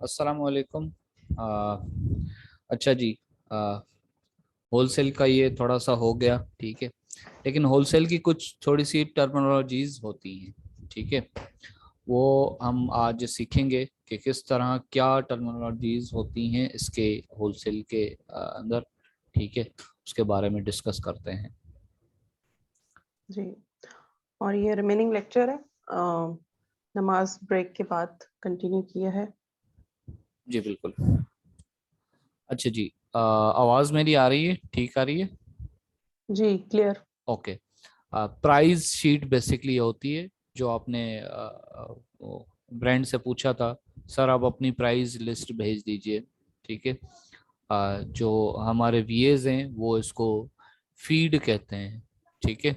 अस्सलाम वालेकुम। आ, अच्छा जी। होलसेल का ये थोड़ा सा हो गया, ठीक है। लेकिन होलसेल की कुछ थोड़ी सी टर्मिनोलॉजीज होती हैं, ठीक है। वो हम आज सीखेंगे कि किस तरह क्या टर्मिनोलॉजीज होती हैं इसके होलसेल के अंदर, ठीक है। उसके बारे में डिस्कस करते हैं। जी। और ये रिमेनिंग लेक्चर है, नमाज ब्रेक के बाद कंटिन्यू किया है। जी बिल्कुल। अच्छा जी। आवाज़ मेरी आ रही है? ठीक आ रही है? जी, clear. Okay. Price sheet basically होती है जो आपने ब्रांड से पूछा था, सर आप अपनी प्राइस लिस्ट भेज दीजिए, ठीक है। जो हमारे वीएज हैं वो इसको फीड कहते हैं, ठीक है।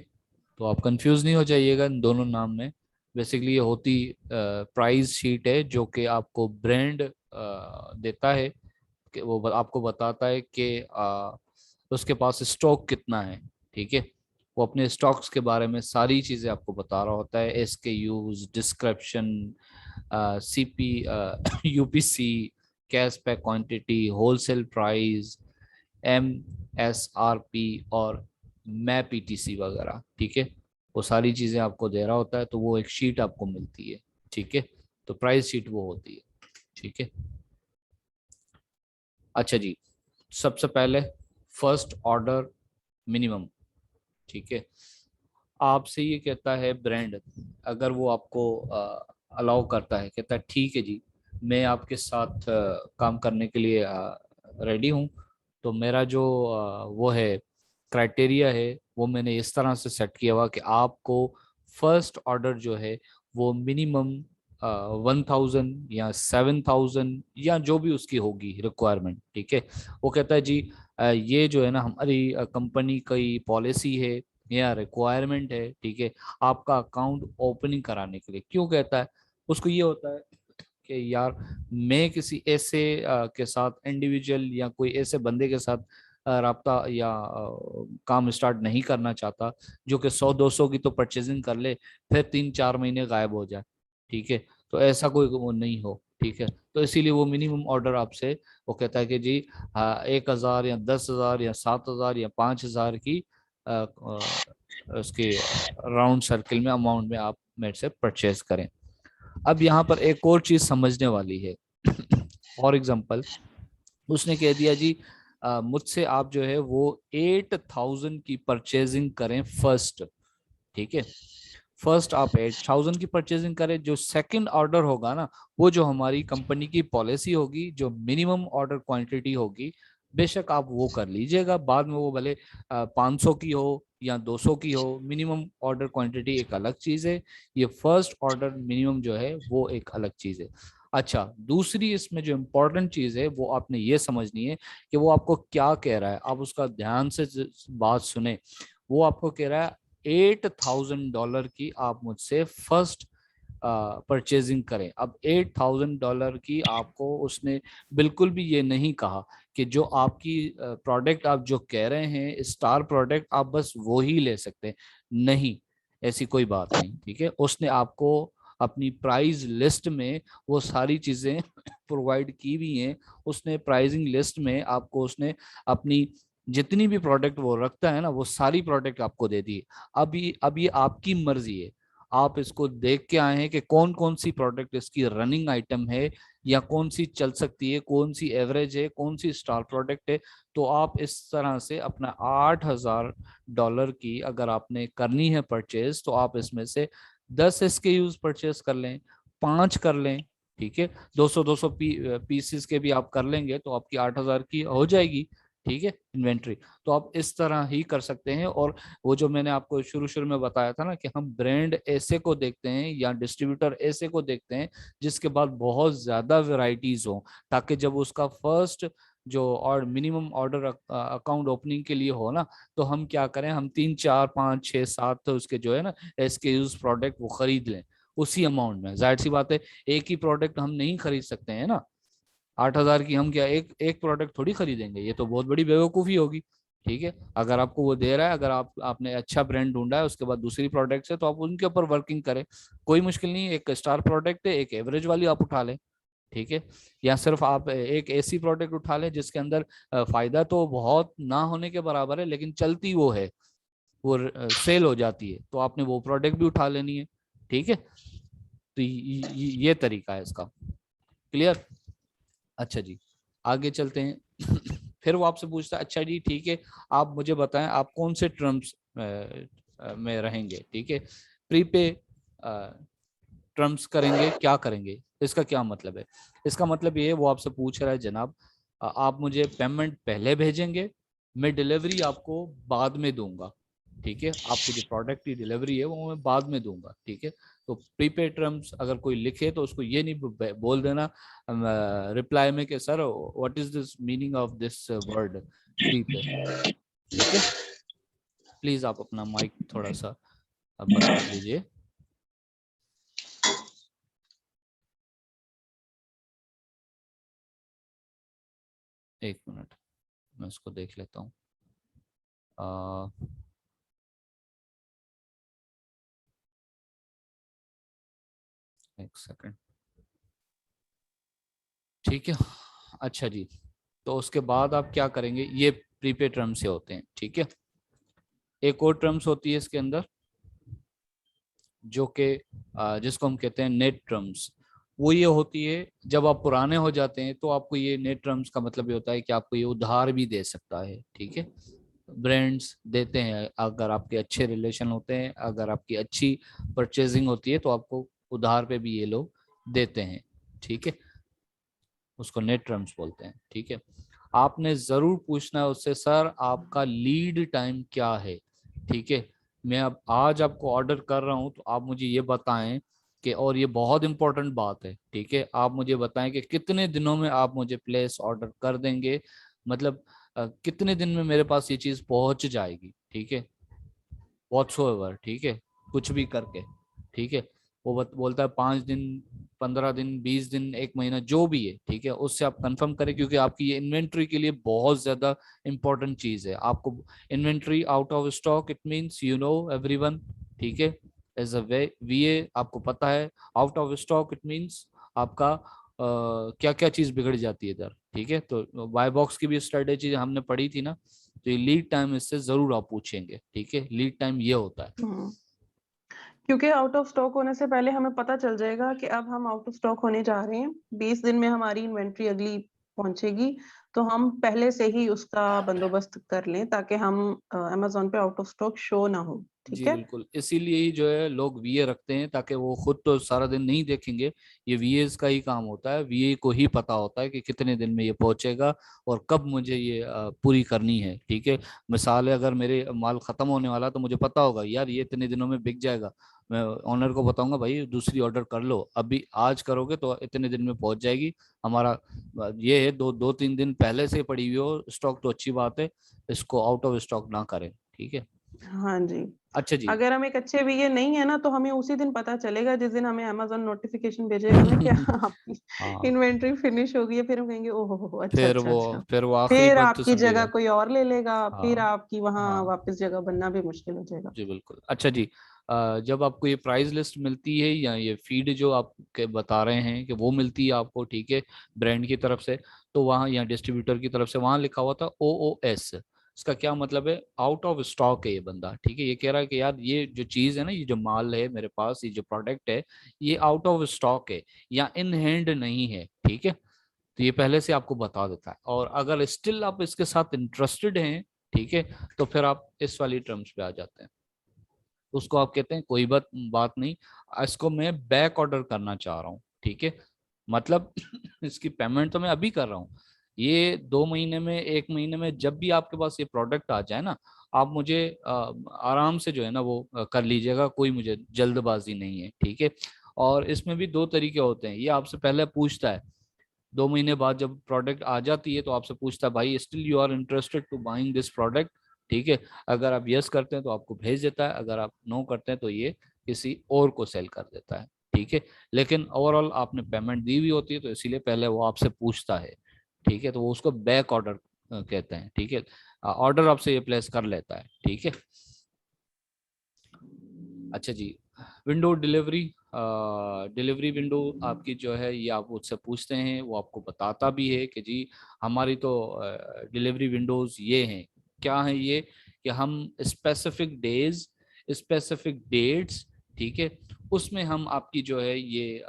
तो आप कंफ्यूज नहीं हो जाइएगा इन दोनों नाम में। बेसिकली ये होती प्राइस शीट है जो कि आपको ब्रांड देता है, कि वो आपको बताता है कि उसके पास स्टॉक कितना है, ठीक है। वो अपने स्टॉक्स के बारे में सारी चीज़ें आपको बता रहा होता है, SKUs, description, CP, UPC, cash पे क्वांटिटी, होलसेल प्राइस, MSRP और मैं PTC वगैरह, ठीक है। वो सारी चीज़ें आपको दे रहा होता है, तो वो एक शीट आपको मिलती है, ठीक है। तो प्राइस शीट वो होती है, ठीक है। अच्छा जी। सबसे पहले फर्स्ट ऑर्डर मिनिमम, ठीक है। आपसे ये कहता है ब्रांड, अगर वो आपको अलाउ करता है, कहता है ठीक है जी, मैं आपके साथ काम करने के लिए रेडी हूँ। तो मेरा जो वो है क्राइटेरिया है, वो मैंने इस तरह से सेट किया हुआ कि आपको फर्स्ट ऑर्डर जो है वो मिनिमम 1000 या 7000 या जो भी उसकी होगी रिक्वायरमेंट, ठीक है। वो कहता है जी ये जो है ना हमारी कंपनी की पॉलिसी है या रिक्वायरमेंट है, ठीक है, आपका अकाउंट ओपनिंग कराने के लिए। क्यों कहता है? उसको ये होता है कि यार मैं किसी ऐसे के साथ इंडिविजुअल या कोई ऐसे बंदे के साथ राब्ता या काम स्टार्ट नहीं करना चाहता जो कि 100-200 की तो परचेजिंग कर ले, फिर 3-4 महीने गायब हो जाए, ठीक है। तो ऐसा कोई वो नहीं हो, ठीक है। तो इसीलिए वो मिनिमम ऑर्डर आपसे वो कहता है कि जी 1000 या 10,000 या 7,000 या 5,000 की उसके राउंड सर्किल में अमाउंट में आप मेरे से परचेज करें। अब यहाँ पर एक और चीज समझने वाली है। फॉर एग्जाम्पल, उसने कह दिया जी मुझसे आप जो है वो 8,000 की परचेजिंग करें फर्स्ट, ठीक है। फर्स्ट आप 8,000 की परचेजिंग करें, जो सेकंड ऑर्डर होगा ना, वो जो हमारी कंपनी की पॉलिसी होगी, जो मिनिमम ऑर्डर क्वांटिटी होगी, बेशक आप वो कर लीजिएगा, बाद में वो भले 500 की हो या 200 की हो, मिनिमम ऑर्डर क्वांटिटी एक अलग चीज है, ये फर्स्ट ऑर्डर मिनिमम जो है वो एक अलग चीज है। अच्छा, दूसरी इसमें जो इम्पोर्टेंट चीज है वो आपने ये समझनी है कि वो आपको क्या कह रहा है, आप उसका ध्यान से बात सुने। वो आपको कह रहा है $8,000 की आप मुझसे फर्स्ट परचेजिंग करें। अब $8,000 की आपको उसने बिल्कुल भी ये नहीं कहा कि जो आपकी प्रोडक्ट आप जो कह रहे हैं स्टार प्रोडक्ट आप बस वो ही ले सकते हैं, नहीं, ऐसी कोई बात नहीं, ठीक है। उसने आपको अपनी प्राइस लिस्ट में वो सारी चीजें प्रोवाइड की भी हैं। उसने प्राइसिंग लिस्ट में आपको उसने अपनी जितनी भी प्रोडक्ट वो रखता है ना, वो सारी प्रोडक्ट आपको दे दी। अब ये आपकी मर्जी है, आप इसको देख के आए हैं कि कौन कौन सी प्रोडक्ट इसकी रनिंग आइटम है या कौन सी चल सकती है, कौन सी एवरेज है, कौन सी स्टार प्रोडक्ट है। तो आप इस तरह से अपना $8,000 की अगर आपने करनी है परचेज, तो आप इसमें से 10 SKUs परचेज कर लें, 5 कर लें, ठीक है। 200-200 पीसीस के भी आप कर लेंगे तो आपकी 8,000 की हो जाएगी, ठीक है, इन्वेंट्री। तो आप इस तरह ही कर सकते हैं। और वो जो मैंने आपको शुरू शुरू में बताया था ना कि हम ब्रांड ऐसे को देखते हैं या डिस्ट्रीब्यूटर ऐसे को देखते हैं जिसके बाद बहुत ज्यादा वेराइटीज हो, ताकि जब उसका फर्स्ट जो और मिनिमम ऑर्डर अकाउंट ओपनिंग के लिए हो ना, तो हम क्या करें, हम 3 4 5 6 7 तो उसके जो है ना SKUs प्रोडक्ट वो खरीद लें उसी अमाउंट में। जाहिर सी बात है एक ही प्रोडक्ट हम नहीं खरीद सकते हैं ना, 8,000 की हम क्या एक एक प्रोडक्ट थोड़ी खरीदेंगे, ये तो बहुत बड़ी बेवकूफ़ी होगी, ठीक है। अगर आपको वो दे रहा है, अगर आपने अच्छा ब्रांड ढूंढा है उसके बाद दूसरी प्रोडक्ट्स है, तो आप उनके ऊपर वर्किंग करें, कोई मुश्किल नहीं है। एक स्टार प्रोडक्ट है, एक एवरेज वाली आप उठा लें, ठीक है। या सिर्फ आप एक ऐसी प्रोडक्ट उठा लें जिसके अंदर फायदा तो बहुत ना होने के बराबर है लेकिन चलती वो है, वो सेल हो जाती है, तो आपने वो प्रोडक्ट भी उठा लेनी है। ठीक है, तो ये तरीका है इसका। क्लियर? अच्छा जी, आगे चलते हैं। फिर वो आपसे पूछता है अच्छा जी ठीक है, आप मुझे बताएं आप कौन से टर्म्स में रहेंगे। ठीक है, प्रीपे टर्म्स करेंगे, क्या करेंगे, इसका क्या मतलब है? इसका मतलब ये है, वो आपसे पूछ रहा है जनाब आप मुझे पेमेंट पहले भेजेंगे, मैं डिलीवरी आपको बाद में दूंगा। ठीक है, आपकी जो प्रोडक्ट की डिलीवरी है वो मैं बाद में दूंगा। ठीक है, तो प्रीपेड टर्म्स अगर कोई लिखे तो उसको ये नहीं बोल देना रिप्लाई में कि sir what is this meaning of this word prepay. ठीक है, प्लीज आप अपना माइक थोड़ा सा बंद कर लीजिए। एक मिनट, मैं उसको देख लेता हूँ। एक सेकंड। ठीक है, अच्छा जी, तो उसके बाद आप क्या करेंगे, ये प्रीपेड टर्म से होते हैं। ठीक है, एक और टर्म्स होती है इसके अंदर जो कि जिसको हम कहते हैं नेट टर्म्स। वो ये होती है जब आप पुराने हो जाते हैं तो आपको ये नेट टर्म्स का मतलब ये होता है कि आपको ये उधार भी दे सकता है। ठीक है, ब्रांड्स देते हैं, अगर आपके अच्छे रिलेशन होते हैं, अगर आपकी अच्छी परचेजिंग होती है तो आपको उधार पे भी ये लोग देते हैं। ठीक है, उसको नेट टर्म्स बोलते हैं। ठीक है, आपने जरूर पूछना है उससे सर आपका लीड टाइम क्या है। ठीक है, मैं अब आज आपको ऑर्डर कर रहा हूं तो आप मुझे ये बताएं कि, और ये बहुत इंपॉर्टेंट बात है, ठीक है, आप मुझे बताएं कि कितने दिनों में आप मुझे प्लेस ऑर्डर कर देंगे, मतलब कितने दिन में मेरे पास ये चीज पहुंच जाएगी। ठीक है, व्हाट्सोएवर, ठीक है, कुछ भी करके। ठीक है, वो बोलता है 5 दिन, 15 दिन, 20 दिन, एक महीना, जो भी है। ठीक है, उससे आप कंफर्म करें क्योंकि आपकी ये इन्वेंट्री के लिए बहुत ज्यादा इंपॉर्टेंट चीज है। आपको inventory out of stock, it means you know everyone. ठीक है, एज अ वे वीए आपको पता है out of stock it means आपका क्या क्या चीज बिगड़ जाती है इधर। ठीक है, तो बाय बॉक्स की भी स्ट्रेटेजी हमने पढ़ी थी ना, तो ये लीड टाइम इससे जरूर आप पूछेंगे। ठीक है, लीड टाइम ये होता है। क्योंकि आउट ऑफ स्टॉक होने से पहले हमें पता चल जाएगा कि अब हम आउट ऑफ स्टॉक होने जा रहे हैं, 20 दिन में हमारी इन्वेंट्री अगली पहुंचेगी, तो हम पहले से ही उसका बंदोबस्त कर लें ताकि हम अमेजोन पे आउट ऑफ स्टॉक शो ना हो। ठीक जी है। बिल्कुल, इसीलिए ही जो है लोग वीए रखते हैं ताकि वो खुद तो सारा दिन नहीं देखेंगे, ये वीएस का ही काम होता है। वीए को ही पता होता है कि कितने दिन में ये पहुंचेगा और कब मुझे ये पूरी करनी है। ठीक है, मिसाल है अगर मेरे माल खत्म होने वाला तो मुझे पता होगा यार ये इतने दिनों में बिक जाएगा, मैं ऑनर को बताऊंगा भाई दूसरी ऑर्डर कर लो, अभी आज करोगे तो इतने दिन में पहुंच जाएगी। हमारा ये है, 2-3 दिन पहले से पड़ी हुई हो स्टॉक तो अच्छी बात है, इसको आउट ऑफ स्टॉक ना करें। ठीक है, हाँ जी। अच्छा जी। अगर हम एक अच्छे वीए नहीं है ना, तो हमें उसी दिन पता चलेगा जिस दिन हमें अमेजोन नोटिफिकेशन भेजेगा ना कि आपकी हाँ, इन्वेंट्री फिनिश हो गई है, फिर हम कहेंगे ओहो हो, अच्छा फिर अच्छा वो अच्छा। फिर वो आखिरी फिर पंक्ति आपकी जगह समझेगा। कोई और ले लेगा, फिर हाँ आपकी वहां हाँ, वापस जगह बनना भी मुश्किल हो जाएगा। जी बिल्कुल। अच्छा जी, जब आपको ये प्राइस लिस्ट मिलती है या ये फीड जो आप के बता रहे हैं कि वो मिलती है आपको, ठीक है, ब्रांड की तरफ से, तो वहाँ या डिस्ट्रीब्यूटर की तरफ से वहाँ लिखा हुआ था OOS। इसका क्या मतलब है? आउट ऑफ स्टॉक है ये बंदा। ठीक है, ये कह रहा है कि यार ये जो चीज़ है ना, ये जो माल है मेरे पास, ये जो प्रोडक्ट है, ये आउट ऑफ स्टॉक है या इन हैंड नहीं है। ठीक है, तो ये पहले से आपको बता देता है, और अगर स्टिल आप इसके साथ इंटरेस्टेड हैं, ठीक है, तो फिर आप इस वाली टर्म्स पे आ जाते हैं। उसको आप कहते हैं कोई बात बात नहीं, इसको मैं बैक ऑर्डर करना चाह रहा हूँ। ठीक है, मतलब इसकी पेमेंट तो मैं अभी कर रहा हूँ, ये 2 महीने में, 1 महीने में, जब भी आपके पास ये प्रोडक्ट आ जाए ना, आप मुझे आराम से जो है ना वो कर लीजिएगा, कोई मुझे जल्दबाजी नहीं है। ठीक है, और इसमें भी दो तरीके होते हैं, ये आपसे पहले पूछता है, 2 महीने बाद जब प्रोडक्ट आ जाती है तो आपसे पूछता है भाई still you are interested to buying this product. ठीक है, अगर आप यस करते हैं तो आपको भेज देता है, अगर आप नो करते हैं तो ये किसी और को सेल कर देता है। ठीक है, लेकिन ओवरऑल आपने पेमेंट दी हुई होती है तो इसीलिए पहले वो आपसे पूछता है। ठीक है, तो वो उसको बैक ऑर्डर कहते हैं। ठीक है, ऑर्डर आपसे ये प्लेस कर लेता है। ठीक है, अच्छा जी, विंडो डिलीवरी डिलीवरी विंडो आपकी जो है ये आप उससे पूछते हैं, वो आपको बताता भी है कि जी हमारी तो डिलीवरी विंडोज ये हैं। क्या है ये? कि हम स्पेसिफिक डेज, स्पेसिफिक डेट्स, ठीक है, उसमें हम आपकी जो है ये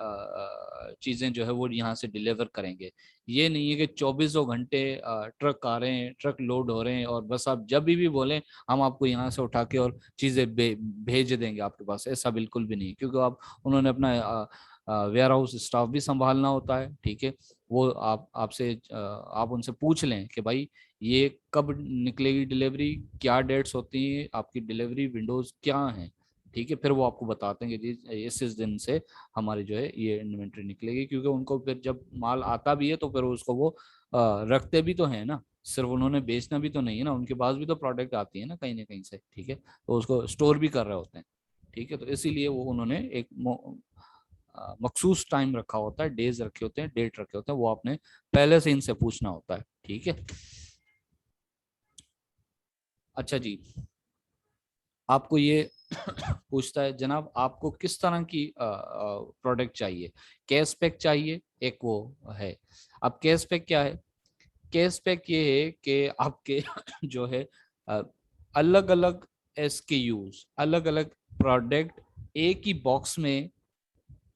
चीज़ें जो है वो यहाँ से डिलीवर करेंगे। ये नहीं है कि 24 घंटे ट्रक आ रहे हैं, ट्रक लोड हो रहे हैं और बस आप जब भी बोलें हम आपको यहाँ से उठा के और चीज़ें भेज देंगे आपके पास। ऐसा बिल्कुल भी नहीं, क्योंकि आप उन्होंने अपना वेयर हाउस स्टाफ भी संभालना होता है, ठीक है। वो आप आपसे आप उनसे पूछ लें कि भाई ये कब निकलेगी डिलीवरी, क्या डेट्स होती हैं, आपकी डिलीवरी विंडोज क्या हैं, ठीक है। फिर वो आपको बताते हैं कि जी इस दिन से हमारी जो है ये इन्वेंट्री निकलेगी, क्योंकि उनको फिर जब माल आता भी है तो फिर उसको वो रखते भी तो है ना, सिर्फ उन्होंने बेचना भी तो नहीं है ना, उनके पास भी तो प्रोडक्ट आती है ना कहीं से, ठीक है। तो उसको स्टोर भी कर रहे होते हैं, ठीक है। तो इसीलिए वो उन्होंने एक मखसूस टाइम रखा होता है, डेज रखे होते हैं, डेट रखे होते हैं, वो आपने पहले से इनसे पूछना होता है, ठीक है। अच्छा जी, आपको ये पूछता है जनाब आपको किस तरह की प्रोडक्ट चाहिए, कैश पैक चाहिए, एक वो है। अब कैश पैक क्या है? कैश पैक ये है कि आपके जो है अलग अलग SKUs, अलग अलग प्रोडक्ट एक ही बॉक्स में,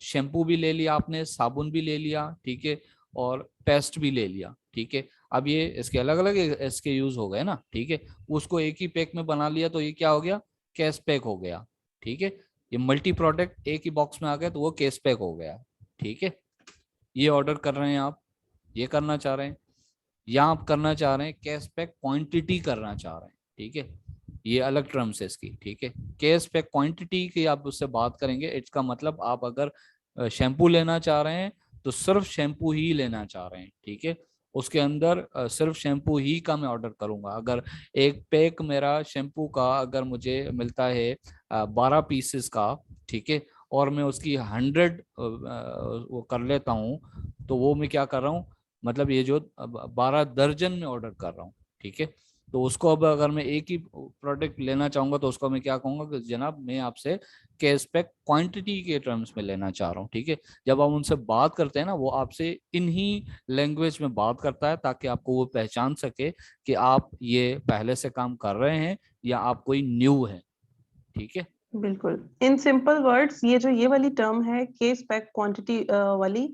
शैम्पू भी ले लिया आपने, साबुन भी ले लिया, ठीक है, और पेस्ट भी ले लिया, ठीक है। अब ये इसके अलग अलग SKUs हो गए ना, ठीक है। उसको एक ही पैक में बना लिया तो ये क्या हो गया? कैश पैक हो गया, ठीक है। ये मल्टी प्रोडक्ट एक ही बॉक्स में आ गया तो वो कैश पैक हो गया, ठीक है। ये ऑर्डर कर रहे हैं आप, ये करना चाह रहे हैं, या आप करना चाह रहे हैं कैश पैक क्वांटिटी करना चाह रहे हैं, ठीक है। ये अलग टर्म्स है इसकी, ठीक है। कैश पैक क्वांटिटी की आप उससे बात करेंगे, इसका मतलब आप अगर शैम्पू लेना चाह रहे हैं तो सिर्फ शैम्पू ही लेना चाह रहे हैं, ठीक है। उसके अंदर सिर्फ शैम्पू ही का मैं ऑर्डर करूंगा। अगर एक पैक मेरा शैम्पू का अगर मुझे मिलता है 12 पीसेस का, ठीक है, और मैं उसकी 100 वो कर लेता हूँ, तो वो मैं क्या कर रहा हूँ, मतलब ये जो 12 दर्जन में ऑर्डर कर रहा हूँ, ठीक है। तो उसको अब अगर मैं एक ही प्रोडक्ट लेना चाहूंगा तो उसको मैं क्या कहूंगा कि जनाब मैं आपसे कैश पैक क्वांटिटी के टर्म्स में लेना चाह रहा हूँ, ठीक है। जब आप उनसे बात करते हैं ना, वो आपसे इन्हीं लैंग्वेज में बात करता है ताकि आपको वो पहचान सके कि आप ये पहले से काम कर रहे हैं या आप कोई न्यू है, ठीक है। बिल्कुल, इन सिंपल वर्ड्स ये जो ये वाली टर्म है केस पैक क्वांटिटी वाली,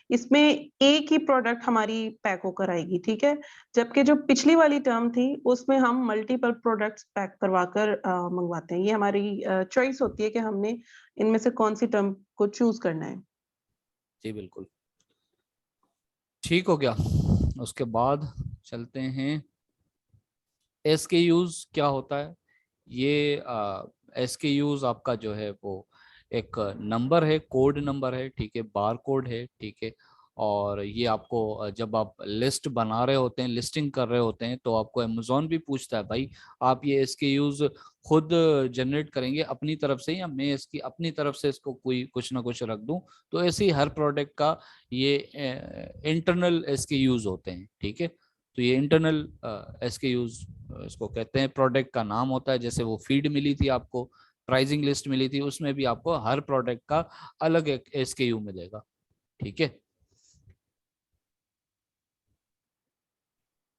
इसमें एक ही प्रोडक्ट हमारी पैक होकर आएगी, ठीक है। जबकि जो पिछली वाली टर्म थी उसमें हम मल्टीपल प्रोडक्ट्स पैक करवाकर मंगवाते हैं। ये हमारी चॉइस होती है कि हमने इनमें से कौन सी टर्म को चूज करना है। जी बिल्कुल, ठीक हो गया। उसके बाद चलते हैं, SKUs क्या होता है? ये SKUs आपका जो है वो एक नंबर है, कोड नंबर है, ठीक है, बार कोड है, ठीक है। और ये आपको जब आप लिस्ट बना रहे होते हैं, लिस्टिंग कर रहे होते हैं, तो आपको अमेजोन भी पूछता है भाई आप ये SKUs खुद जनरेट करेंगे अपनी तरफ से या मैं इसकी अपनी तरफ से इसको कोई कुछ ना कुछ रख दूं। तो ऐसे ही हर प्रोडक्ट का ये इंटरनल SKUs होते हैं, ठीक है। तो ये इंटरनल SKUs इसको कहते हैं, प्रोडक्ट का नाम होता है। जैसे वो फीड मिली थी आपको, प्राइसिंग लिस्ट मिली थी, उसमें भी आपको हर प्रोडक्ट का अलग एक SKU मिलेगा, ठीक है।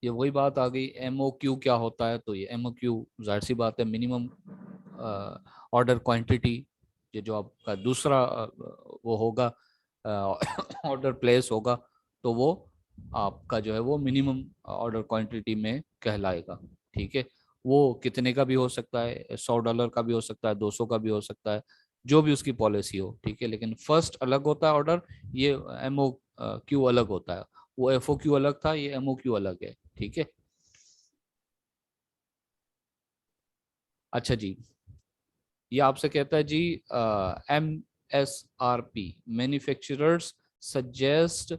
ये वही बात आ गई, MOQ क्या होता है? तो ये MOQ जाहिर सी बात है, मिनिमम ऑर्डर क्वांटिटी। ये जो आपका दूसरा वो होगा, ऑर्डर प्लेस होगा, तो वो आपका जो है वो मिनिमम ऑर्डर क्वांटिटी में कहलाएगा, ठीक है। वो कितने का भी हो सकता है, $100 का भी हो सकता है, 200 का भी हो सकता है, जो भी उसकी पॉलिसी हो, ठीक है। लेकिन फर्स्ट अलग होता है ऑर्डर, ये MOQ अलग होता है। वो FOQ अलग था, ये MOQ अलग है, ठीक है। अच्छा जी, ये आपसे कहता है जी MSRP, manufacturers suggest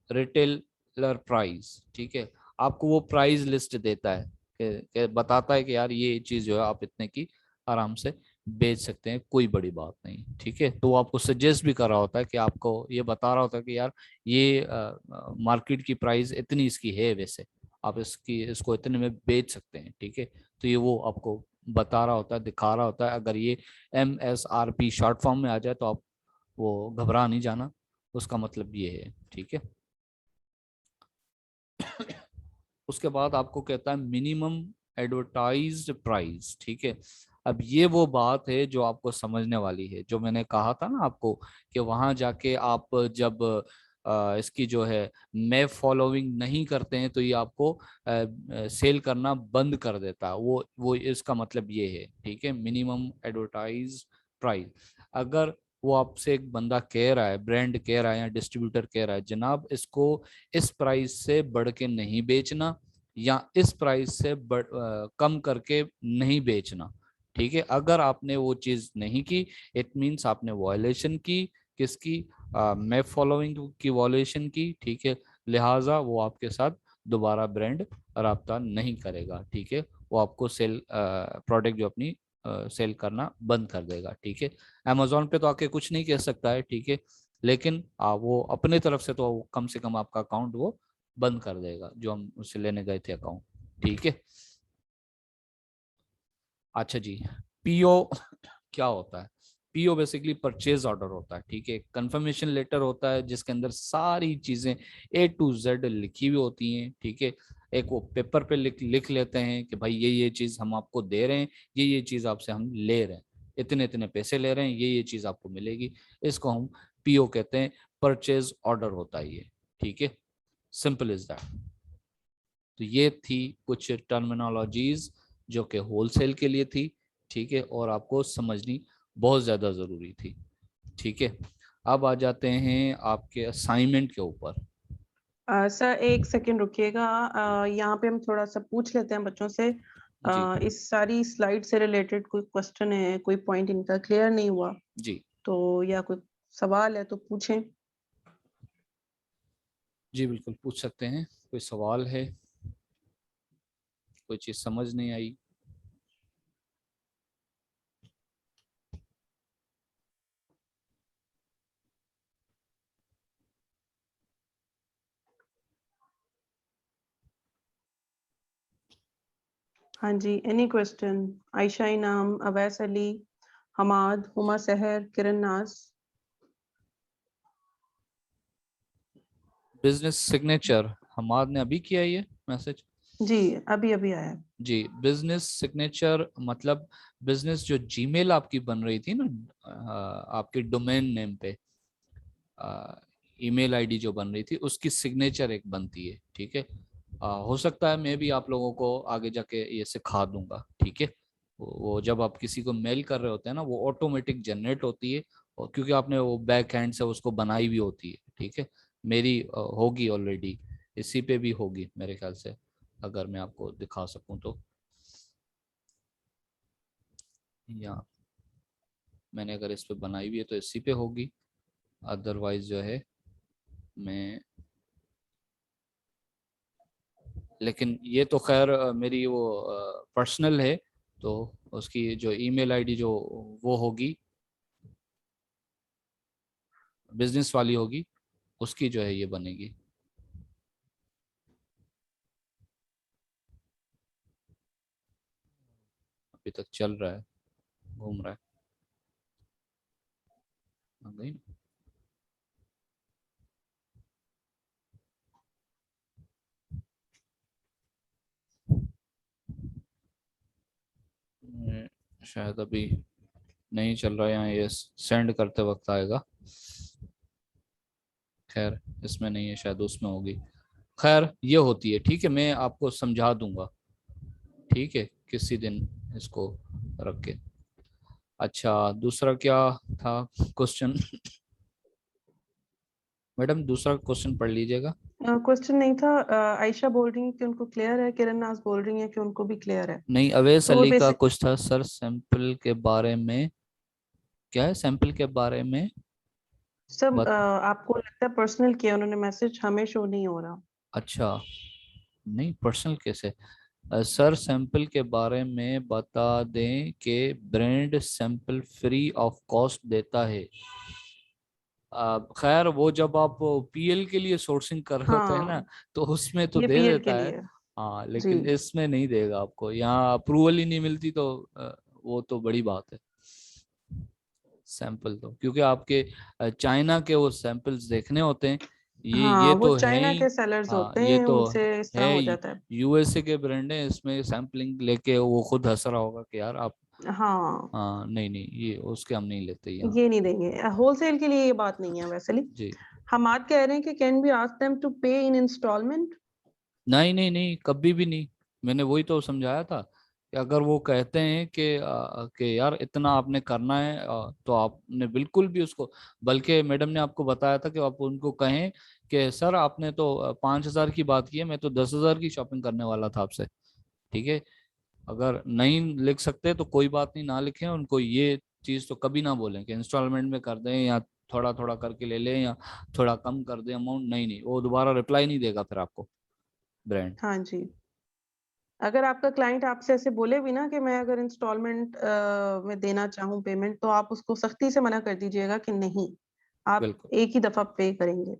retailer price, ठीक है। आपको वो प्राइस लिस्ट देता है कि बताता है कि यार ये चीज जो है आप इतने की आराम से बेच सकते हैं, कोई बड़ी बात नहीं, ठीक है। तो वो आपको सजेस्ट भी कर रहा होता है कि आपको ये बता रहा होता है कि यार ये मार्केट की प्राइस इतनी इसकी है, वैसे आप इसको इतने में बेच सकते हैं, ठीक है। तो ये वो आपको बता रहा होता है, दिखा रहा होता है। अगर ये MSRP शॉर्ट फॉर्म में आ जाए तो आप वो घबरा नहीं जाना, उसका मतलब ये है। ठीक है। उसके बाद आपको कहता है मिनिमम एडवर्टाइज्ड प्राइस। ठीक है। अब ये वो बात है जो आपको समझने वाली है, जो मैंने कहा था ना आपको कि वहां जाके आप जब इसकी जो है मैप फॉलोइंग नहीं करते हैं तो ये आपको सेल करना बंद कर देता है। वो इसका मतलब ये है। ठीक है। Minimum advertise price. अगर वो आपसे एक बंदा कह रहा है, ब्रांड कह रहा है या डिस्ट्रीब्यूटर कह रहा है, जनाब इसको इस प्राइस से बढ़ के नहीं बेचना या इस प्राइस से कम करके नहीं बेचना। ठीक है। अगर आपने वो चीज नहीं की, इट मीन्स आपने वॉयलेशन की, किसकी, मैप फॉलोइंग की वॉयलेशन की। ठीक है। लिहाजा वो आपके साथ दोबारा ब्रांड राब्ता नहीं करेगा। ठीक है। वो आपको सेल प्रोडक्ट जो अपनी सेल करना बंद कर देगा। ठीक है। अमेजोन पे तो आके कुछ नहीं कह सकता है। ठीक है। लेकिन वो अपने तरफ से तो कम से कम आपका अकाउंट वो बंद कर देगा जो हम उससे लेने गए थे अकाउंट। ठीक है। अच्छा जी। पीओ क्या होता है? पीओ बेसिकली परचेज ऑर्डर होता है। ठीक है। कंफर्मेशन लेटर होता है जिसके अंदर सारी चीजें A to Z लिखी हुई होती हैं। ठीक है। एक वो पेपर पे लिख लिख लेते हैं कि भाई ये चीज हम आपको दे रहे हैं, ये चीज आपसे हम ले रहे हैं, इतने इतने पैसे ले रहे हैं, ये चीज आपको मिलेगी। इसको हम पीओ कहते हैं। परचेज ऑर्डर होता है ये। ठीक है। Simple is that. तो ये थी कुछ टर्मिनोलॉजीज जो कि होलसेल के लिए थी। ठीक है। और आपको समझनी बहुत ज़्यादा ज़रूरी थी। ठीक है। अब आ जाते हैं आपके असाइनमेंट के ऊपर। सर एक सेकंड रुकिएगा, यहाँ पे हम थोड़ा सा पूछ लेते हैं बच्चों से। जी इस सारी स्लाइड से रिलेटेड कोई क्वेश्चन है, कोई पॉइंट इनका क्लियर नहीं हुआ जी तो, या कोई सवाल है तो पूछें। जी बिल्कुल पूछ सकते हैं। कोई सवाल है? कोई चीज़ समझ नहीं आई? हाँ जी, एनी क्वेश्चन? आयशा इनाम, अवैस अली, हमाद, हुमा सहर, किरण नाज। बिजनेस सिग्नेचर हमाद ने अभी किया ये मैसेज। जी अभी अभी आया। जी बिजनेस सिग्नेचर मतलब बिजनेस जो जीमेल आपकी बन रही थी ना, आपके डोमेन नेम पे ईमेल आईडी जो बन रही थी उसकी सिग्नेचर एक बनती है। ठीक है। हो सकता है मैं भी आप लोगों को आगे जाके ये सिखा दूंगा। ठीक है। वो जब आप किसी को मेल कर रहे होते हैं ना, वो ऑटोमेटिक जनरेट होती है, और क्योंकि आपने वो बैक हैंड से उसको बनाई भी होती है। ठीक है। मेरी होगी ऑलरेडी, इसी पे भी होगी मेरे ख्याल से, अगर मैं आपको दिखा सकूं तो। या मैंने अगर इस पे बनाई हुई है तो इसी पे होगी, अदरवाइज जो है मैं, लेकिन ये तो खैर मेरी वो पर्सनल है, तो उसकी जो ईमेल आईडी जो वो होगी, बिजनेस वाली होगी, उसकी जो है ये बनेगी। अभी तक चल रहा है, घूम रहा है। आ गई ना? शायद अभी नहीं चल रहा है, यहाँ ये सेंड करते वक्त आएगा। खैर इसमें नहीं है, शायद उसमें होगी। खैर ये होती है। ठीक है। मैं आपको समझा दूंगा। ठीक है। किसी दिन इसको रख के। अच्छा दूसरा क्या था क्वेश्चन? मैडम दूसरा क्वेश्चन पढ़ लीजिएगा। क्वेश्चन नहीं था। आयशा बोल रही है कि उनको क्लियर है, किरण नाज बोल रही है कि उनको भी क्लियर है। नहीं, अवैस तो वो अली का बेसिक कुछ था सर सैंपल के बारे में। क्या है सैंपल के बारे में? सब बत आपको लगता है पर्सनल किया उन्होंने, मैसेज हमें शो नहीं हो रहा। अच्छा, नहीं पर्सनल कैसे? सर सैंपल के बारे में बता दें कि brand sample free of cost देता है। खैर वो जब आप पीएल के लिए सोर्सिंग कर रहे होते हैं ना, हाँ, तो उसमें तो ये दे पीएल के देता है। लिए। हाँ जी लेकिन इसमें नहीं देगा आपको, यहाँ अप्रूवल ही नहीं मिलती तो वो तो बड़ी बात है। सैंपल तो क्योंकि आपके चाइना के वो सैंपल्स देखने होते हैं, हाँ, ये वो तो है चाइना ही। के सेलर्स हाँ होते ये हैं, तो उनसे इस तरह है, हो जाता है। यूएसए के ब्रांड है, इसमें सैम्पलिंग लेके वो खुद हंस रहा होगा कि यार आप। हाँ, हाँ नहीं नहीं, ये उसके हम नहीं लेते यहाँ। ये नहीं देंगे होलसेल के लिए, ये बात नहीं है वैसे। जी हम आज कह रहे हैं कि can be ask them to pay in instalment. नहीं नहीं नहीं, कभी भी नहीं। मैंने वही तो समझाया था कि अगर वो कहते हैं कि यार इतना आपने करना है, तो आपने बिल्कुल भी उसको, बल्कि मैडम ने आपको बताया था कि आप उनको कहें कि सर आपने तो 5,000 की बात की है, मैं तो 10,000 की शॉपिंग करने वाला था आपसे। ठीक है, अगर नहीं लिख सकते तो कोई बात नहीं, ना लिखें। उनको ये चीज तो कभी ना बोलें कि इंस्टॉलमेंट में कर दें या थोड़ा थोड़ा करके ले लें या थोड़ा कम कर दें अमाउंट। नहीं नहीं, वो दोबारा रिप्लाई नहीं देगा फिर आपको, ब्रांड। हाँ जी। अगर आपका क्लाइंट आपसे ऐसे बोले भी ना कि मैं अगर इंस्टॉलमेंट में देना चाहूँ पेमेंट, तो आप उसको सख्ती से मना कर दीजिएगा कि नहीं, आप बिल्कुल। एक ही दफा पे करेंगे।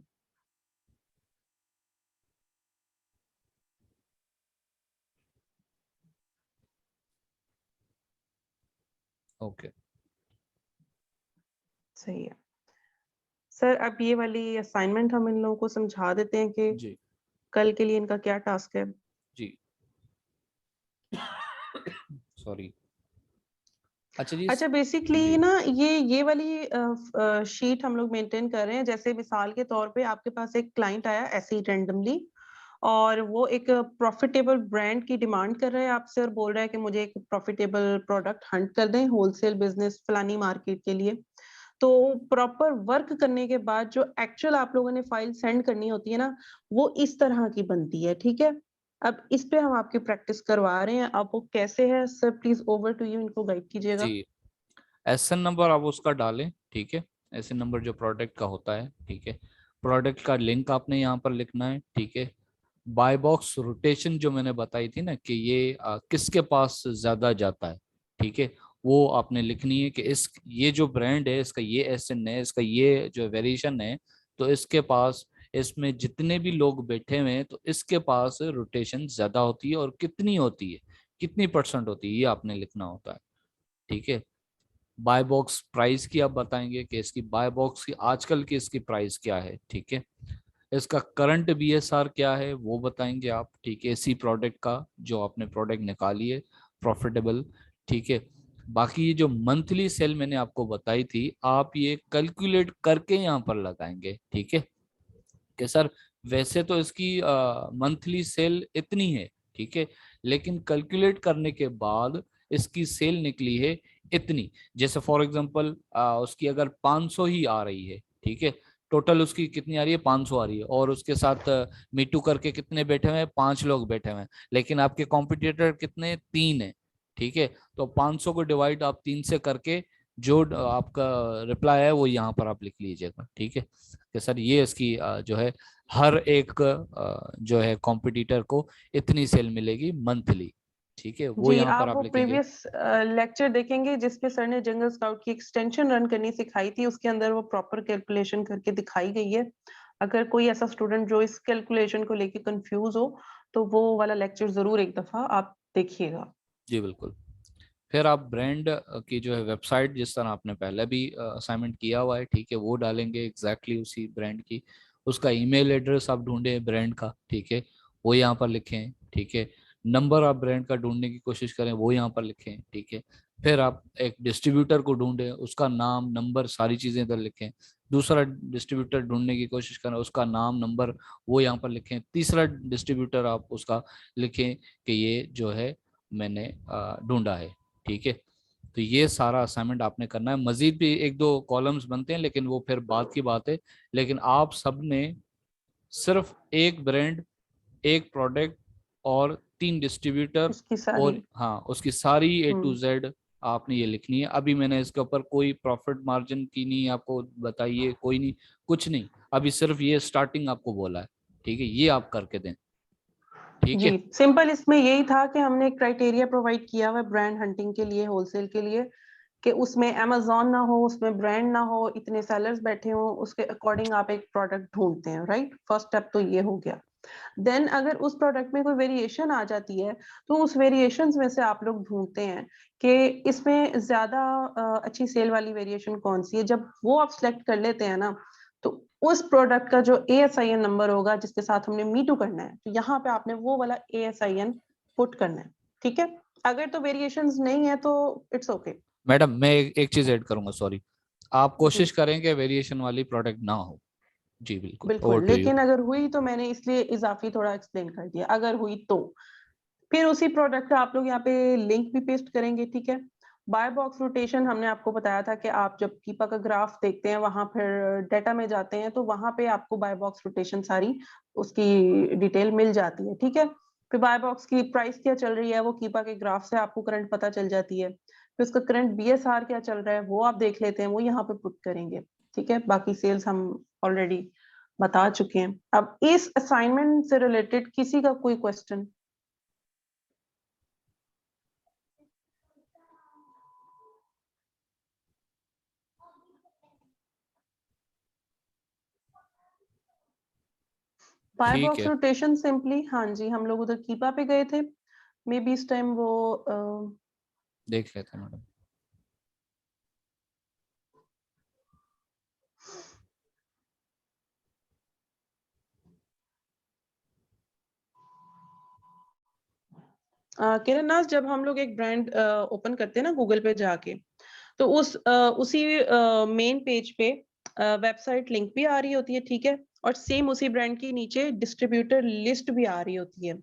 ओके। सही है सर। अब ये वाली असाइनमेंट हम इन लोगों को समझा देते हैं कि जी कल के लिए इनका क्या टास्क है। जी। सॉरी। अच्छा जी। अच्छा, बेसिकली जी ना ये वाली शीट हम लोग मेंटेन कर रहे हैं। जैसे मिसाल के तौर पे आपके पास एक क्लाइंट आया ऐसे ही रेंडमली, और वो एक प्रॉफिटेबल ब्रांड की डिमांड कर रहा है आपसे, और बोल रहा है कि मुझे एक प्रॉफिटेबल प्रोडक्ट हंट कर दें होलसेल बिजनेस फलानी मार्केट के लिए। तो प्रॉपर वर्क करने के बाद जो एक्चुअल आप लोगों ने फाइल सेंड करनी होती है ना, वो इस तरह की बनती है। ठीक है, अब इस पे हम आपकी प्रैक्टिस करवा रहे हैं। अब वो कैसे है sir, please over to you, इनको गाइड कीजिएगा। जी। एसएन नंबर आप उसका डालें, ठीक है। एसएन नंबर जो प्रोडक्ट का होता है, ठीक है। प्रोडक्ट का लिंक आपने यहाँ पर लिखना है, ठीक है। बाय बॉक्स रोटेशन जो मैंने बताई थी ना कि ये किसके पास ज्यादा जाता है, ठीक है, वो आपने लिखनी है कि इस ये जो ब्रांड है इसका ये एसएन है, इसका ये जो वेरिएशन है, तो इसके पास, इसमें जितने भी लोग बैठे हुए हैं तो इसके पास रोटेशन ज्यादा होती है और कितनी होती है, कितनी परसेंट होती है, ये आपने लिखना होता है, ठीक है। बाय बॉक्स प्राइस की आप बताएंगे कि इसकी बाय बॉक्स की आजकल की इसकी प्राइस क्या है, ठीक है। इसका करंट बीएसआर क्या है वो बताएंगे आप, ठीक है, इसी प्रोडक्ट का जो आपने प्रोडक्ट निकाली है प्रॉफिटेबल, ठीक है। बाकी ये जो मंथली सेल मैंने आपको बताई थी, आप ये कैलकुलेट करके यहाँ पर लगाएंगे, ठीक है। कि सर वैसे तो इसकी मंथली सेल इतनी है, ठीक है, लेकिन कैलकुलेट करने के बाद इसकी सेल निकली है इतनी। जैसे फॉर एग्जांपल उसकी अगर 500 ही आ रही है, ठीक है, टोटल उसकी कितनी आ रही है, 500 आ रही है, और उसके साथ मीटू करके कितने बैठे हुए हैं, 5 लोग बैठे हुए हैं, लेकिन आपके कॉम्पिटिटर कितने, 3 है, ठीक है। तो 500 को डिवाइड आप 3 से करके जो आपका रिप्लाई है वो यहाँ पर आप लिख लीजिएगा, ठीक है। कि सर ये इसकी जो है हर एक जो है कॉम्पिटिटर को इतनी सेल मिलेगी मंथली, ठीक है, वो जी, यहाँ पर आप आप वो लिखेंगे। प्रीवियस लेक्चर देखेंगे जिसपे सर ने जंगल स्काउट की एक्सटेंशन रन करनी सिखाई थी, उसके अंदर वो प्रॉपर कैलकुलेशन करके दिखाई गई है। अगर कोई ऐसा स्टूडेंट जो इस कैलकुलेशन को लेके कंफ्यूज हो, तो वो वाला लेक्चर जरूर एक दफा आप देखिएगा। जी बिल्कुल। फिर आप ब्रांड की जो है वेबसाइट, जिस तरह आपने पहले भी असाइनमेंट किया हुआ है, ठीक है, वो डालेंगे एग्जैक्टली उसी ब्रांड की। उसका ईमेल एड्रेस आप ढूंढें ब्रांड का, ठीक है, वो यहाँ पर लिखें, ठीक है। नंबर आप ब्रांड का ढूंढने की कोशिश करें, वो यहाँ पर लिखें, ठीक है। फिर आप एक डिस्ट्रीब्यूटर को ढूंढें, उसका नाम नंबर सारी चीज़ें इधर लिखें। दूसरा डिस्ट्रीब्यूटर ढूंढने की कोशिश करें, उसका नाम नंबर वो यहाँ पर लिखें। तीसरा डिस्ट्रीब्यूटर आप उसका लिखें कि ये जो है मैंने ढूंढा है, ठीक है। तो ये सारा असाइनमेंट आपने करना है। मजीद भी एक दो कॉलम्स बनते हैं लेकिन वो फिर बाद की बात है। लेकिन आप सब ने सिर्फ एक ब्रांड, एक प्रोडक्ट और 3 डिस्ट्रीब्यूटर, इसकी सारी। और हाँ उसकी सारी A to Z हम्म। आपने ये लिखनी है। अभी मैंने इसके ऊपर कोई प्रॉफिट मार्जिन की नहीं आपको बताइए, कोई नहीं, कुछ नहीं, अभी सिर्फ ये स्टार्टिंग आपको बोला है, ठीक है, ये आप करके दें, ठीक जी, है। सिंपल इसमें यही था कि हमने एक क्राइटेरिया प्रोवाइड किया हुआ है ब्रांड हंटिंग के लिए, होलसेल के लिए, कि उसमें अमेजोन ना हो, उसमें ब्रांड ना हो, इतने सेलर्स बैठे हो, उसके अकॉर्डिंग आप एक प्रोडक्ट ढूंढते हैं। राइट, फर्स्ट स्टेप तो ये हो गया। देन अगर उस प्रोडक्ट में कोई वेरिएशन आ जाती है तो उस वेरिएशंस में से आप लोग ढूंढते हैं कि इसमें ज्यादा अच्छी सेल वाली वेरिएशन कौन सी है। जब वो आप सिलेक्ट कर लेते हैं ना, तो उस प्रोडक्ट का जो ASIN नंबर होगा जिसके साथ हमने मीटू करना है, तो यहाँ पे आपने वो वाला ASIN पुट करना है। ठीक है, अगर तो वेरिएशंस नहीं है तो इट्स ओके। मैडम मैं एक चीज ऐड करूंगा, सॉरी। आप जी कोशिश करें कि वेरिएशन वाली प्रोडक्ट ना हो। जी बिल्कुल, ओवर बिल्कुल, टू यू। लेकिन अगर हुई तो मैंने इसलिए इजाफी थोड़ा एक्सप्लेन कर दिया, अगर हुई तो फिर उसी प्रोडक्ट का आप लोग यहाँ पे लिंक भी पेस्ट करेंगे। ठीक है, बाय बॉक्स रोटेशन हमने आपको बताया था कि आप जब कीपा का ग्राफ देखते हैं वहां फिर डेटा में जाते हैं तो वहां पे आपको बाय बॉक्स रोटेशन सारी उसकी डिटेल मिल जाती है। ठीक है, फिर बाय बॉक्स की प्राइस क्या चल रही है वो कीपा के ग्राफ से आपको करंट पता चल जाती है। फिर उसका करंट BSR क्या चल रहा है वो आप देख लेते हैं, वो यहाँ पे पुट करेंगे। ठीक है, बाकी सेल्स हम ऑलरेडी बता चुके हैं। अब इस असाइनमेंट से रिलेटेड किसी का कोई क्वेश्चन? बाय ठीक बॉक्स है, रोटेशन सिंपली, हाँ जी, हम लोग उधर कीपा पे गए थे। मे बी इस टाइम वो देख लेते हैं मैडम। किरण, जब हम लोग एक ब्रांड ओपन करते हैं ना गूगल पे जाके, तो उसी मेन पेज पे वेबसाइट लिंक भी आ रही होती है। ठीक है, और सेम उसी ब्रांड के नीचे डिस्ट्रीब्यूटर लिस्ट भी आ रही होती है।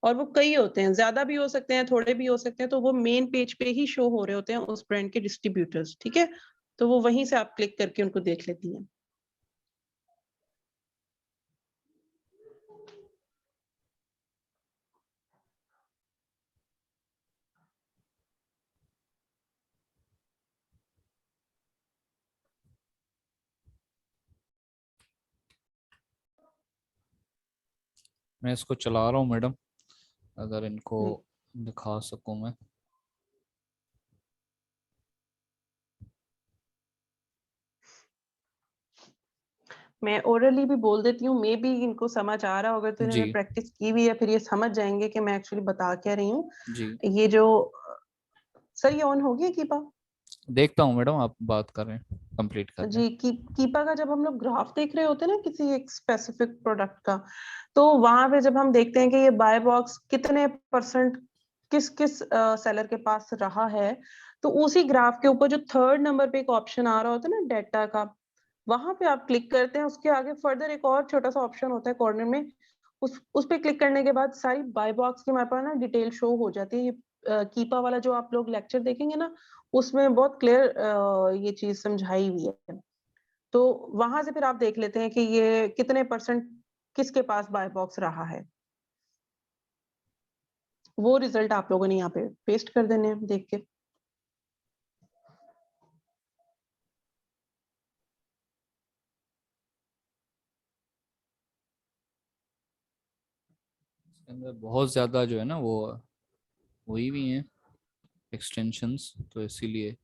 और वो कई होते हैं, ज्यादा भी हो सकते हैं, थोड़े भी हो सकते हैं, तो वो मेन पेज पे ही शो हो रहे होते हैं उस ब्रांड के डिस्ट्रीब्यूटर्स। ठीक है, तो वो वहीं से आप क्लिक करके उनको देख लेती हैं। मैं इसको चला रहा हूँ मैडम, अगर इनको हम्म। दिखा सकूं मैं। मैं ओरली भी बोल देती हूँ, मे बी इनको समझ आ रहा होगा तो जी इन्होंने प्रैक्टिस की भी है, फिर ये समझ जाएंगे कि मैं एक्चुअली बता क्या रही हूँ। जी, ये जो सर, ये ऑन हो गया कीपा? देखता हूँ मैडम, आप बात कर रहे हैं, कंप्लीट कर रहे जी, कीपा का जब हम लोग ग्राफ देख रहे होते हैं ना किसी एक स्पेसिफिक प्रोडक्ट का, तो वहां पे जब हम देखते हैं कि ये बाय बॉक्स कितने परसेंट किस किस सेलर के पास रहा है, तो उसी ग्राफ के ऊपर जो थर्ड नंबर पे एक ऑप्शन आ रहा होता है ना डेटा का, वहां पे आप क्लिक करते हैं। उसके आगे फर्दर एक और छोटा सा ऑप्शन होता है कॉर्नर में, उस पे क्लिक करने के बाद सारी बाय बॉक्स की हमारे पास ना डिटेल शो हो जाती है। ये कीपा वाला जो आप लोग लेक्चर देखेंगे ना, उसमें बहुत क्लियर ये चीज समझाई हुई है। तो वहां से फिर आप देख लेते हैं कि ये कितने परसेंट किसके पास बाय बॉक्स रहा है। वो रिजल्ट आप लोगों ने यहाँ पे पेस्ट कर देने हैं देख के। इसके अंदर बहुत ज़्यादा जो है ना वो हुई भी हैं एक्सटेंशंस, तो इसीलिए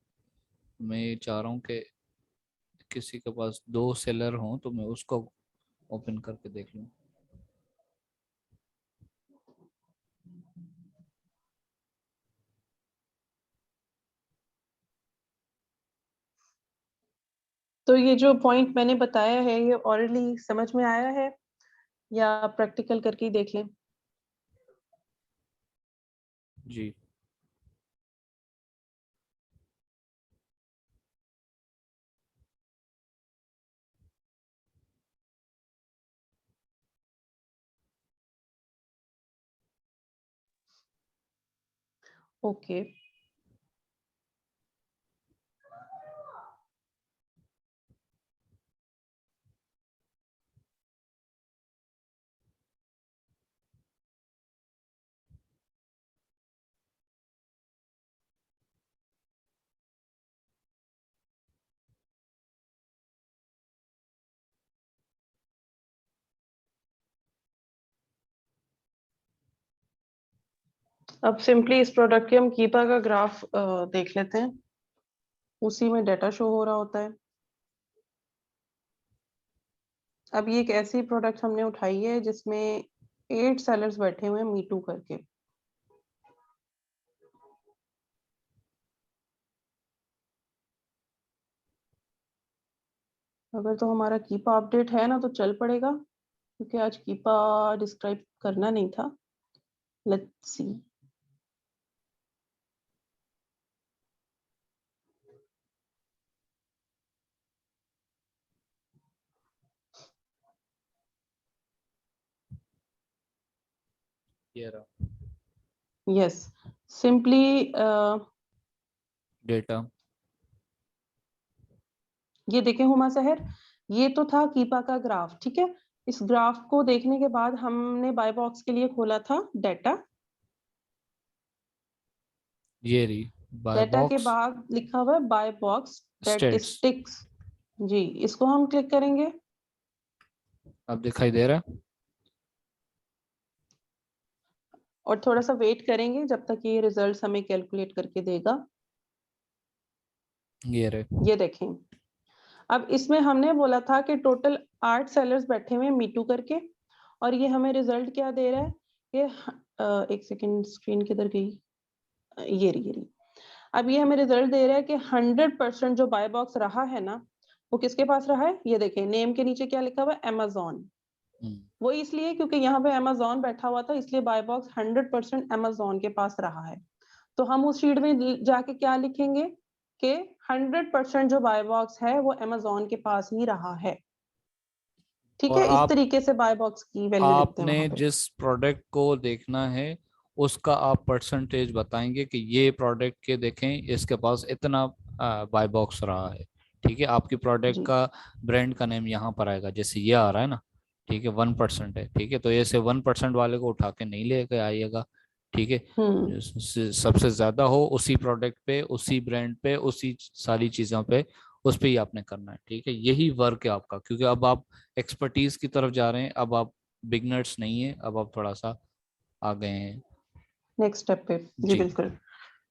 मैं ये चाह रहा हूँ कि किसी के पास दो सेलर हों तो मैं उसको ओपन करके देख लूँ। तो ये जो पॉइंट मैंने बताया है ये ऑलरेडी समझ में आया है या प्रैक्टिकल करके ही देख लें? जी ओके। अब सिंपली इस प्रोडक्ट के हम कीपा का ग्राफ देख लेते हैं। उसी में डाटा शो हो रहा होता है। अब ये एक ऐसी प्रोडक्ट हमने उठाई है जिसमें 8 सेलर्स बैठे हुए हैं मी टू करके। अगर तो हमारा कीपा अपडेट है ना तो चल पड़ेगा, क्योंकि आज कीपा डिस्क्राइब करना नहीं था। Let's see. ये रहा यस, सिंपली डेटा। ये देखें हुमा सहर, ये तो था कीपा का ग्राफ, ठीक है। इस ग्राफ को देखने के बाद हमने बाय बॉक्स के लिए खोला था डाटा। ये रही बाय डाटा के बॉक्स बाद लिखा हुआ है बाय बॉक्स स्टेट्स। स्टैटिस्टिक्स। जी, इसको हम क्लिक करेंगे अब दिखाई दे रहा है? और थोड़ा सा वेट करेंगे जब तक ये रिजल्ट्स हमें कैलकुलेट करके देगा। ये रहे। ये देखें, अब इसमें हमने बोला था कि टोटल 8 सेलर्स बैठे हुए हैं मीटू करके, और ये हमें रिजल्ट क्या दे रहा है कि एक सेकेंड, स्क्रीन किधर गई? ये रही। अब ये हमें रिजल्ट दे रहा है कि 100% जो बाय बॉक्स रहा है ना, वो किसके पास रहा है? ये देखें, नेम के नीचे क्या लिखा हुआ है? अमेजोन। वो इसलिए क्योंकि यहाँ पे अमेजोन बैठा हुआ था, इसलिए बाय बॉक्स 100% अमेजोन के पास रहा है। तो हम उस शीट में जाके क्या लिखेंगे कि 100% जो बाय बॉक्स है वो अमेजोन के पास ही रहा है। ठीक और है, इस तरीके से बाय बॉक्स की वैल्यू लिखते हैं आपने वहां पे। जिस प्रोडक्ट को देखना है उसका आप परसेंटेज बताएंगे कि ये प्रोडक्ट के देखें इसके पास इतना बाय बॉक्स रहा है। ठीक है, आपकी प्रोडक्ट जी। का ब्रांड का नेम यहाँ पर आएगा, जैसे ये आ रहा है ना। ठीक है, 1% है। ठीक है, तो ऐसे 1% वाले को उठा के नहीं लेके आइएगा। ठीक है, हम्म। सबसे ज्यादा हो उसी प्रोडक्ट पे, उसी ब्रांड पे, उसी सारी चीजों पे, उस पे ही आपने करना है। ठीक है, यही वर्क है आपका, क्योंकि अब आप एक्सपर्टीज की तरफ जा रहे हैं। अब आप बिगनर्स नहीं है, अब आप थोड़ा सा आ गए हैं। नेक्स्ट स्टेप पे। जी जी। बिल्कुल।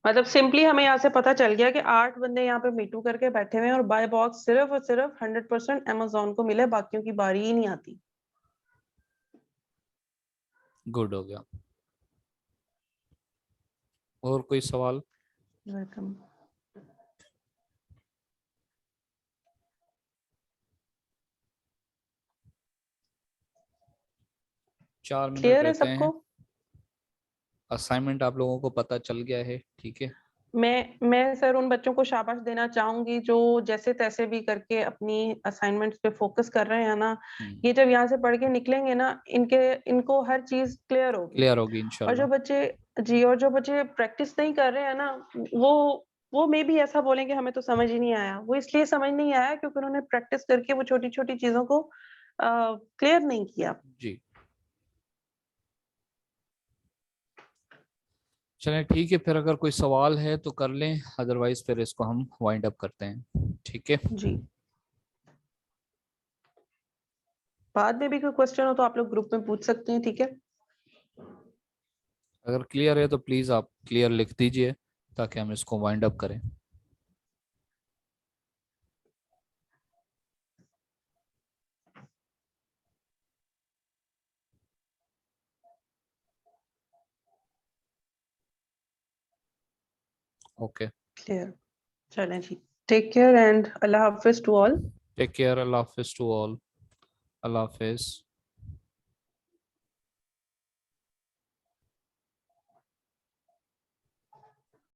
मतलब सिंपली हमें यहाँ से पता चल गया कि 8 बंदे यहाँ पे मीटू करके बैठे हुए हैं और बाय बॉक्स सिर्फ और सिर्फ 100% अमेजोन को मिले, बाकियों की बारी ही नहीं आती। गुड हो गया। और कोई सवाल? वेलकम। 4 मिनट क्लियर है रहते सबको? हैं। असाइनमेंट आप लोगों को पता चल गया है? ठीक है। मैं सर उन बच्चों को शाबाश देना चाहूंगी जो जैसे तैसे भी करके अपनी असाइनमेंट्स पे फोकस कर रहे हैं ना। ये जब यहाँ से पढ़ के निकलेंगे ना, इनको हर चीज क्लियर होगी। क्लियर होगी और जो इंशाल्लाह। बच्चे, जी, और जो बच्चे प्रैक्टिस नहीं कर रहे हैं ना, वो वो मे भी ऐसा बोलेंगे हमें तो समझ ही नहीं आया। वो इसलिए समझ नहीं आया क्योंकि उन्होंने प्रैक्टिस करके वो छोटी छोटी चीजों को क्लियर नहीं किया। जी, चलें ठीक है, फिर अगर कोई सवाल है तो कर लें, अदरवाइज फिर इसको हम वाइंड अप करते हैं। ठीक है। जी, बाद में भी कोई क्वेश्चन हो तो आप लोग ग्रुप में पूछ सकते हैं, ठीक है। अगर क्लियर है तो प्लीज आप क्लियर लिख दीजिए, ताकि हम इसको वाइंड अप करें। ओके। क्लियर। चलें जी। टेक केयर एंड अल्लाह हाफिज टू ऑल। Take care. अल्लाह हाफिज टू ऑल। अल्लाह हाफिज।